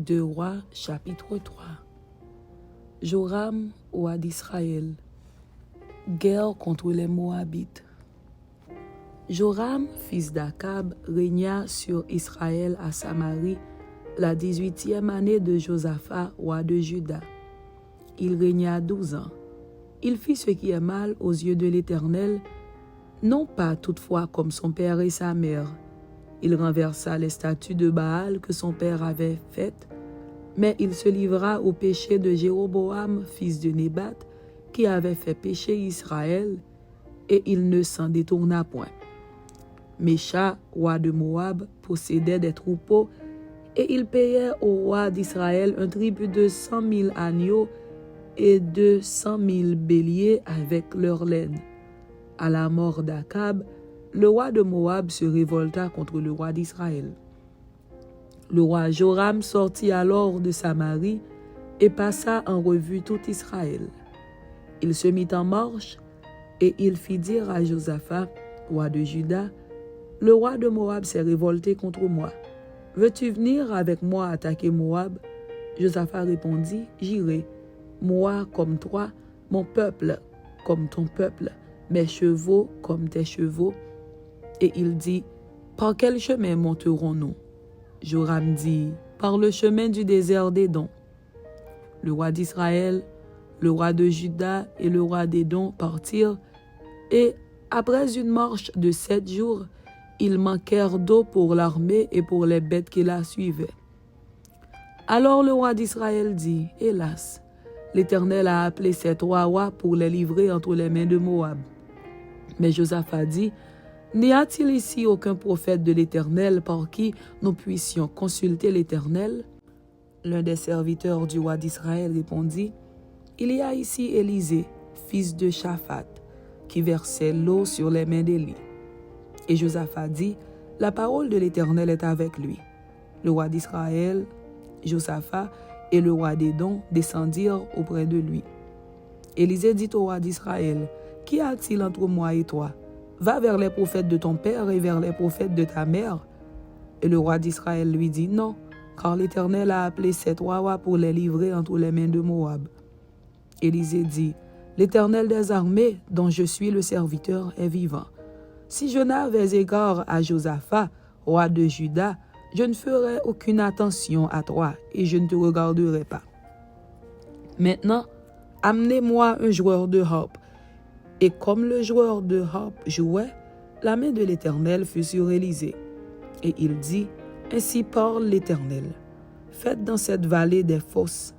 2 Rois, chapitre 3. Joram, roi d'Israël. Guerre contre les Moabites. Joram, fils d'Akab, régna sur Israël à Samarie la 18e année de Josaphat, roi de Juda. Il régna 12 ans. Il fit ce qui est mal aux yeux de l'Éternel, non pas toutefois comme son père et sa mère. Il renversa les statues de Baal que son père avait faites, mais il se livra au péché de Jéroboam, fils de Nébat, qui avait fait pécher Israël, et il ne s'en détourna point. Mécha, roi de Moab, possédait des troupeaux, et il payait au roi d'Israël un tribut de 100 000 agneaux et de 100 000 béliers avec leur laine. À la mort d'Akab, le roi de Moab se révolta contre le roi d'Israël. Le roi Joram sortit alors de Samarie et passa en revue tout Israël. Il se mit en marche et il fit dire à Josaphat, roi de Juda, « Le roi de Moab s'est révolté contre moi. Veux-tu venir avec moi attaquer Moab ?» Josaphat répondit, « J'irai, moi comme toi, mon peuple comme ton peuple, mes chevaux comme tes chevaux. » Et il dit, « Par quel chemin monterons-nous » Joram dit, « Par le chemin du désert d'Édom. » Le roi d'Israël, le roi de Juda et le roi d'Édom partirent, et après une marche de 7 jours, ils manquèrent d'eau pour l'armée et pour les bêtes qui la suivaient. Alors le roi d'Israël dit, « Hélas, l'Éternel a appelé ces 3 rois pour les livrer entre les mains de Moab. » Mais Josaphat dit, « N'y a-t-il ici aucun prophète de l'Éternel par qui nous puissions consulter l'Éternel » L'un des serviteurs du roi d'Israël répondit, « Il y a ici Élisée, fils de Shaphat, qui versait l'eau sur les mains d'Élie. » Et Josaphat dit, « La parole de l'Éternel est avec lui. » Le roi d'Israël, Josaphat et le roi d'Édom descendirent auprès de lui. Élisée dit au roi d'Israël, « Qu'y a-t-il entre moi et toi? Va vers les prophètes de ton père et vers les prophètes de ta mère. » Et le roi d'Israël lui dit, « Non, car l'Éternel a appelé ces 3 rois pour les livrer entre les mains de Moab. » Élisée dit, « L'Éternel des armées, dont je suis le serviteur, est vivant. Si je n'avais égard à Josaphat, roi de Juda, je ne ferais aucune attention à toi et je ne te regarderai pas. Maintenant, amenez-moi un joueur de harpe. » Et comme le joueur de harpe jouait, la main de l'Éternel fut sur Élisée. Et il dit, « Ainsi parle l'Éternel. Faites dans cette vallée des fosses,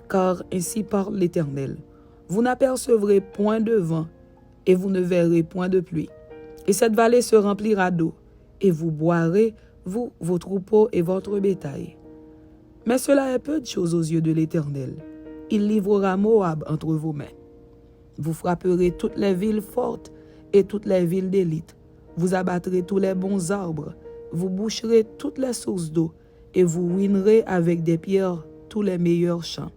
car ainsi parle l'Éternel. Vous n'apercevrez point de vent, et vous ne verrez point de pluie. Et cette vallée se remplira d'eau, et vous boirez, vous, vos troupeaux et votre bétail. Mais cela est peu de choses aux yeux de l'Éternel. Il livrera Moab entre vos mains. Vous frapperez toutes les villes fortes et toutes les villes d'élite. Vous abattrez tous les bons arbres. Vous boucherez toutes les sources d'eau, et vous ruinerez avec des pierres tous les meilleurs champs. »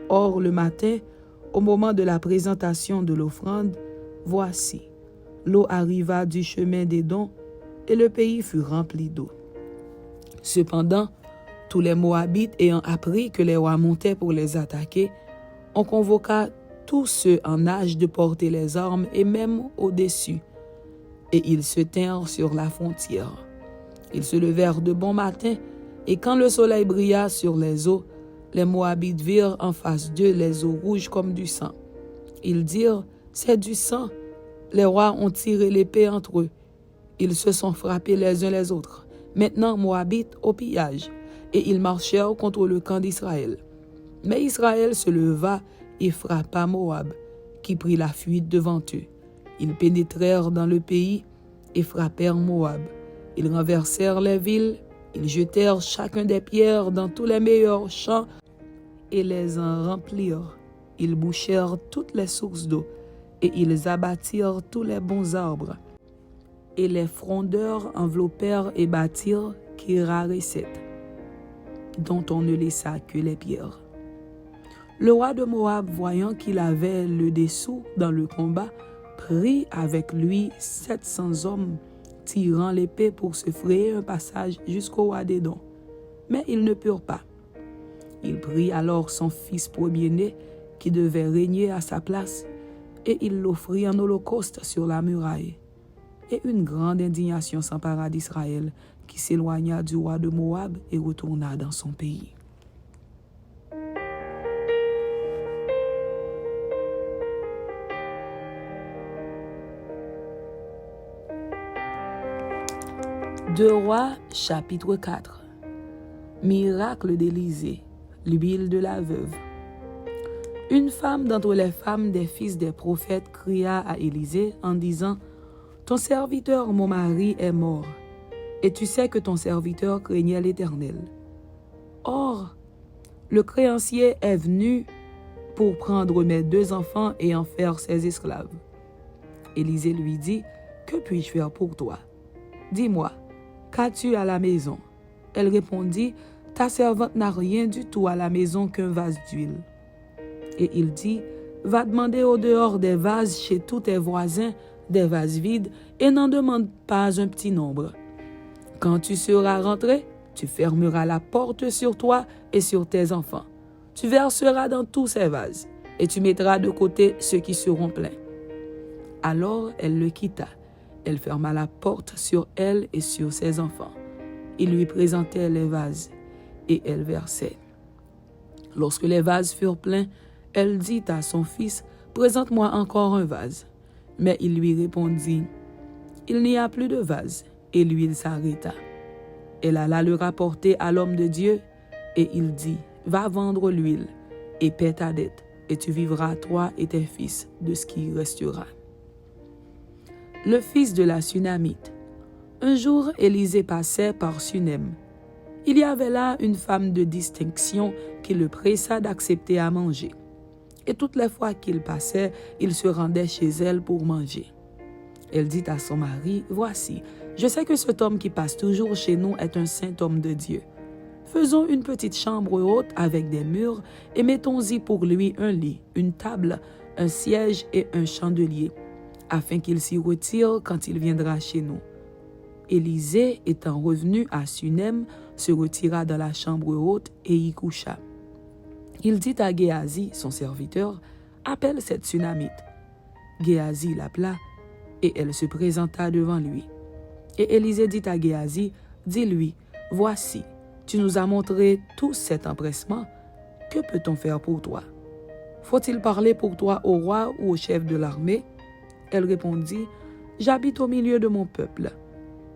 Or, le matin, au moment de la présentation de l'offrande, voici, l'eau arriva du chemin d'Édom, et le pays fut rempli d'eau. Cependant, tous les Moabites ayant appris que les rois montaient pour les attaquer, on convoqua tous ceux en âge de porter les armes et même au-dessus, et ils se tinrent sur la frontière. Ils se levèrent de bon matin, et quand le soleil brilla sur les eaux, les Moabites virent en face d'eux les eaux rouges comme du sang. Ils dirent, « C'est du sang. » Les rois ont tiré l'épée entre eux. Ils se sont frappés les uns les autres. Maintenant, Moabites au pillage, et ils marchèrent contre le camp d'Israël. Mais Israël se leva et frappa Moab, qui prit la fuite devant eux. Ils pénétrèrent dans le pays et frappèrent Moab. Ils renversèrent les villes, ils jetèrent chacun des pierres dans tous les meilleurs champs et les en remplirent. Ils bouchèrent toutes les sources d'eau et ils abattirent tous les bons arbres. Et les frondeurs enveloppèrent et bâtirent Kiraréset, dont on ne laissa que les pierres. Le roi de Moab, voyant qu'il avait le dessous dans le combat, prit avec lui 700 hommes tirant l'épée pour se frayer un passage jusqu'au roi d'Édom. mais ils ne purent pas. Il prit alors son fils premier-né, qui devait régner à sa place, et il l'offrit en holocauste sur la muraille. Et une grande indignation s'empara d'Israël, qui s'éloigna du roi de Moab et retourna dans son pays. Deux Rois, chapitre 4. Miracle d'Élisée, l'huile de la veuve. Une femme d'entre les femmes des fils des prophètes cria à Élisée en disant: Ton serviteur, mon mari, est mort, et tu sais que ton serviteur craignait l'Éternel. Or, le créancier est venu pour prendre mes 2 enfants et en faire ses esclaves. Élisée lui dit: Que puis-je faire pour toi? Dis-moi, qu'as-tu à la maison? Elle répondit: Ta servante n'a rien du tout à la maison qu'un vase d'huile. Et il dit: Va demander au dehors des vases chez tous tes voisins des vases vides et n'en demande pas un petit nombre. Quand tu seras rentré, tu fermeras la porte sur toi et sur tes enfants. Tu verseras dans tous ces vases et tu mettras de côté ceux qui seront pleins. Alors elle le quitta. Elle ferma la porte sur elle et sur ses enfants. Il lui présentait les vases et elle versait. Lorsque les vases furent pleins, elle dit à son fils: Présente-moi encore un vase. Mais il lui répondit: Il n'y a plus de vase. Et l'huile s'arrêta. Elle alla le rapporter à l'homme de Dieu et il dit: Va vendre l'huile et paie ta dette, et tu vivras toi et tes fils de ce qui restera. Le fils de la Sunamite. Un jour, Élisée passait par Sunem. Il y avait là une femme de distinction qui le pressa d'accepter à manger. Et toutes les fois qu'il passait, il se rendait chez elle pour manger. Elle dit à son mari: Voici, je sais que cet homme qui passe toujours chez nous est un saint homme de Dieu. Faisons une petite chambre haute avec des murs et mettons-y pour lui un lit, une table, un siège et un chandelier, afin qu'il s'y retire quand il viendra chez nous. Élisée, étant revenu à Sunem, se retira dans la chambre haute et y coucha. Il dit à Géasi, son serviteur: Appelle cette Sunamite. Géasi l'appela, et elle se présenta devant lui. Et Élisée dit à Géasi: Dis-lui, voici, tu nous as montré tout cet empressement. Que peut-on faire pour toi? Faut-il parler pour toi au roi ou au chef de l'armée? Elle répondit: J'habite au milieu de mon peuple.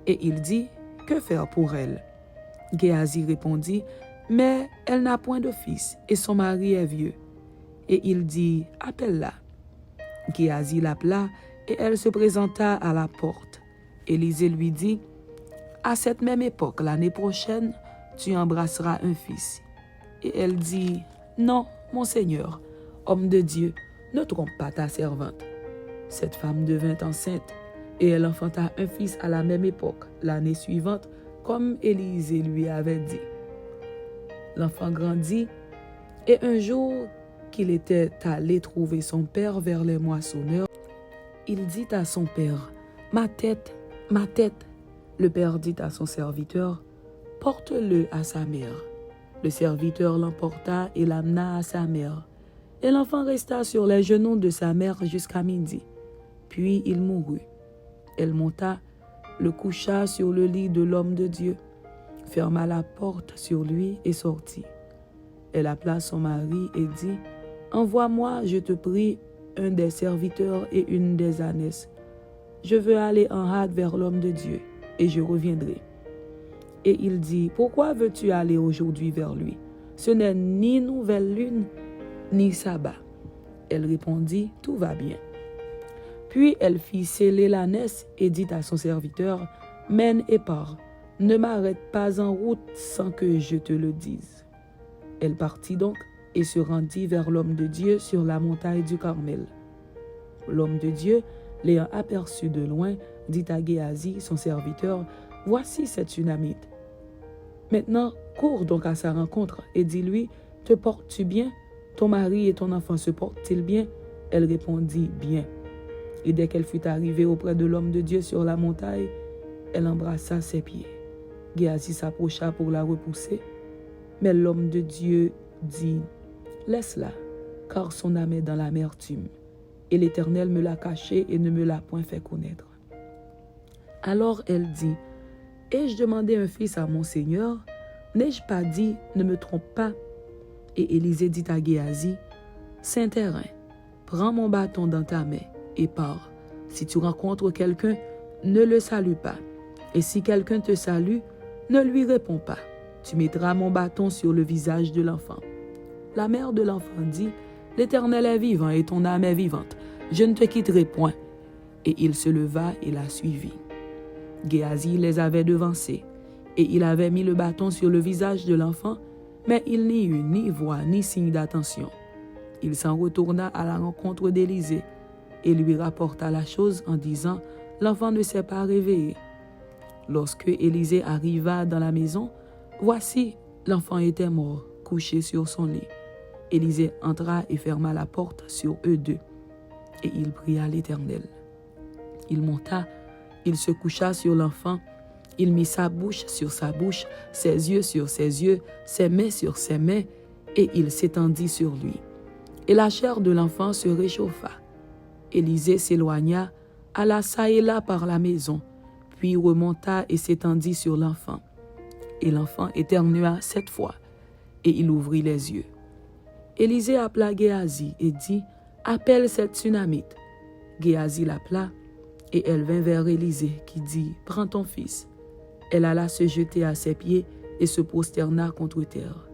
Et il dit: Que faire pour elle? Géasi répondit: Mais elle n'a point de fils, et son mari est vieux. Et il dit: Appelle-la. Géasi l'appela, et elle se présenta à la porte. Élisée lui dit: À cette même époque, l'année prochaine, tu embrasseras un fils. Et elle dit: Non, mon Seigneur, homme de Dieu, ne trompe pas ta servante. Cette femme devint enceinte, et elle enfanta un fils à la même époque, l'année suivante, comme Élisée lui avait dit. L'enfant grandit, et un jour qu'il était allé trouver son père vers les moissonneurs, il dit à son père: Ma tête, ma tête. Le père dit à son serviteur: Porte-le à sa mère. Le serviteur l'emporta et l'amena à sa mère. Et l'enfant resta sur les genoux de sa mère jusqu'à midi. Puis il mourut. Elle monta, le coucha sur le lit de l'homme de Dieu, ferma la porte sur lui et sortit. Elle appela son mari et dit: Envoie-moi, je te prie, un des serviteurs et une des ânesses. Je veux aller en hâte vers l'homme de Dieu, et je reviendrai. Et il dit: Pourquoi veux-tu aller aujourd'hui vers lui? Ce n'est ni nouvelle lune, ni sabbat. Elle répondit: Tout va bien. Puis elle fit sceller l'ânesse et dit à son serviteur: Mène et pars, ne m'arrête pas en route sans que je te le dise. Elle partit donc et se rendit vers l'homme de Dieu sur la montagne du Carmel. L'homme de Dieu, l'ayant aperçu de loin, dit à Géasi, son serviteur: Voici cette Sunamite. Maintenant, cours donc à sa rencontre et dis-lui: Te portes-tu bien? Ton mari et ton enfant se portent-ils bien? Elle répondit: Bien. Et dès qu'elle fut arrivée auprès de l'homme de Dieu sur la montagne, elle embrassa ses pieds. Géasi s'approcha pour la repousser, Mais l'homme de Dieu dit, laisse-la, car son âme est dans l'amertume, et l'Éternel me l'a cachée et ne me l'a point fait connaître. Alors elle dit, ai-je demandé un fils à mon Seigneur? N'ai-je pas dit, ne me trompe pas? Et Élisée dit à Géasi, Saint-Terrain, prends mon bâton dans ta main et pars. Si tu rencontres quelqu'un, ne le salue pas. Et si quelqu'un te salue, ne lui réponds pas. Tu mettras mon bâton sur le visage de l'enfant. La mère de l'enfant dit, l'Éternel est vivant et ton âme est vivante. Je ne te quitterai point. Et il se leva et la suivit. Géasi les avait devancés, et il avait mis le bâton sur le visage de l'enfant, mais il n'y eut ni voix ni signe d'attention. Il s'en retourna à la rencontre d'Élisée et lui rapporta la chose en disant, l'enfant ne s'est pas réveillé. Lorsque Élisée arriva dans la maison, voici, l'enfant était mort, couché sur son lit. Élisée entra et ferma la porte sur eux deux, et il pria l'Éternel. Il monta, il se coucha sur l'enfant, il mit sa bouche sur sa bouche, ses yeux sur ses yeux, ses mains sur ses mains, et il s'étendit sur lui. Et la chair de l'enfant se réchauffa. Élisée s'éloigna, alla çà et là par la maison, puis remonta et s'étendit sur l'enfant. Et l'enfant éternua 7 fois, et il ouvrit les yeux. Élisée appela Géasi et dit, appelle cette Sunamite. Géasi l'appela, et elle vint vers Élisée, qui dit, prends ton fils. Elle alla se jeter à ses pieds et se prosterna contre terre.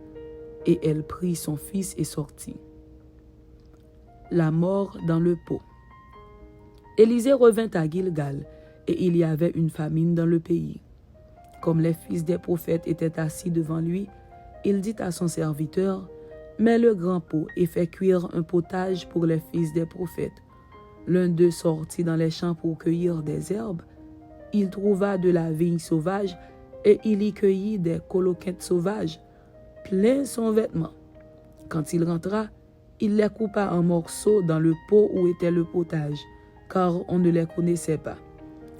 Et elle prit son fils et sortit. La mort dans le pot. Élisée revint à Gilgal, et il y avait une famine dans le pays. Comme les fils des prophètes étaient assis devant lui, il dit à son serviteur, mets le grand pot et fais cuire un potage pour les fils des prophètes. L'un d'eux sortit dans les champs pour cueillir des herbes. Il trouva de la vigne sauvage et il y cueillit des coloquettes sauvages, plein son vêtement. Quand il rentra, il les coupa en morceaux dans le pot où était le potage, car on ne les connaissait pas.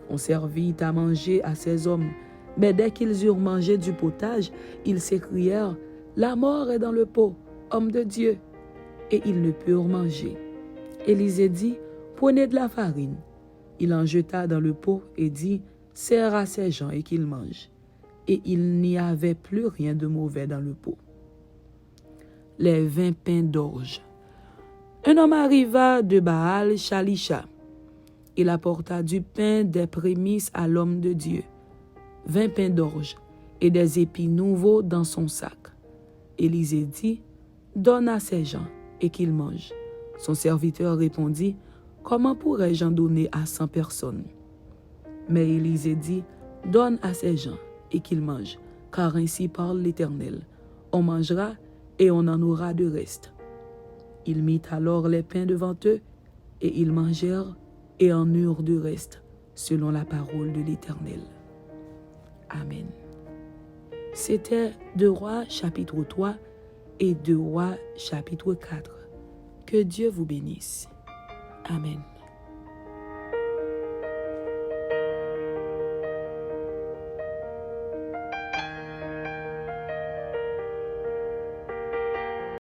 On servit à manger à ces hommes, mais dès qu'ils eurent mangé du potage, ils s'écrièrent, « La mort est dans le pot, homme de Dieu !» Et ils ne purent manger. Élisée dit, « Prenez de la farine. » Il en jeta dans le pot et dit, « Sers à ces gens et qu'ils mangent. » Et il n'y avait plus rien de mauvais dans le pot. Les 20 pains d'orge. Un homme arriva de Baal Shalisha. Il apporta du pain des prémices à l'homme de Dieu, 20 pains d'orge et des épis nouveaux dans son sac. Élisée dit, donne à ces gens et qu'ils mangent. Son serviteur répondit, comment pourrais-je en donner à 100 personnes? Mais Élisée dit, donne à ces gens et qu'ils mangent, car ainsi parle l'Éternel. On mangera et on en aura de reste. Il mit alors les pains devant eux, et ils mangèrent et en eurent de reste, selon la parole de l'Éternel. Amen. C'était 2 Rois chapitre 3 et 2 Rois chapitre 4. Que Dieu vous bénisse. Amen.